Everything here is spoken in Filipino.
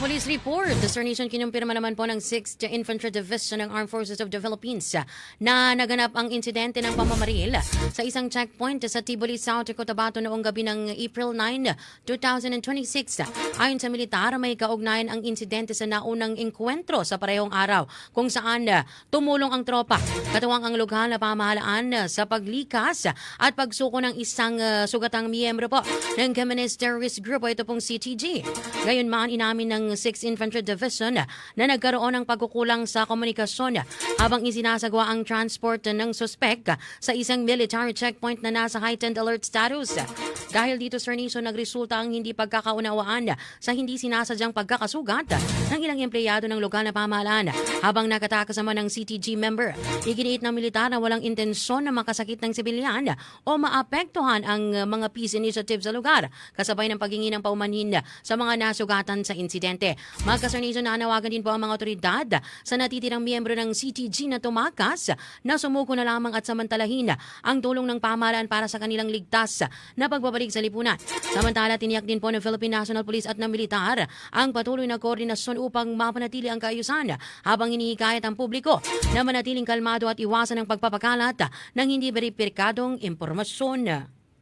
Police report. The Sir Nation kinumpirma naman po ng 6th Infantry Division ng Armed Forces of the Philippines na naganap ang insidente ng pamamaril sa isang checkpoint sa Tiboli, South Cotabato noong gabi ng April 9, 2026. Ayon sa militar, may kaugnayan ang insidente sa naunang engkwentro sa parehong araw kung saan tumulong ang tropa, katuwang ang lokal na pamahalaan sa paglikas at pagsuko ng isang sugatang miyembro po ng Communist Terrorist Group o ito pong CTG. Gayunman, inamin ng 6th Infantry Division na nagkaroon ng pagkukulang sa komunikasyon habang isinasagawa ang transport ng suspect sa isang military checkpoint na nasa heightened alert status. Dahil dito, Sir Nation, nagresulta ang hindi pagkakaunawaan sa hindi sinasadyang pagkakasugat ng ilang empleyado ng lokal na pamahalaan habang nakatakas naman ng CTG member. Iginiit ng militar na walang intensyon na makasakit ng sibilyan o maapektuhan ang mga peace initiative sa lugar, kasabay ng paghingi ng paumanhin sa mga nasugatan sa insidente. Mga Sir Nation, nanawagan din po ang mga otoridad sa natitirang miyembro ng CTG na tumakas na sumuko na lamang at samantalahin ang tulong ng pamahalaan para sa kanilang ligtas na pagbabalik sa lipunan. Samantala, tiniyak din po ng Philippine National Police at ng militar ang patuloy na koordinasyon upang mapanatili ang kaayusan habang hinihikayat ang publiko na manatiling kalmado at iwasan ang pagpapakalat ng hindi beripikadong impormasyon.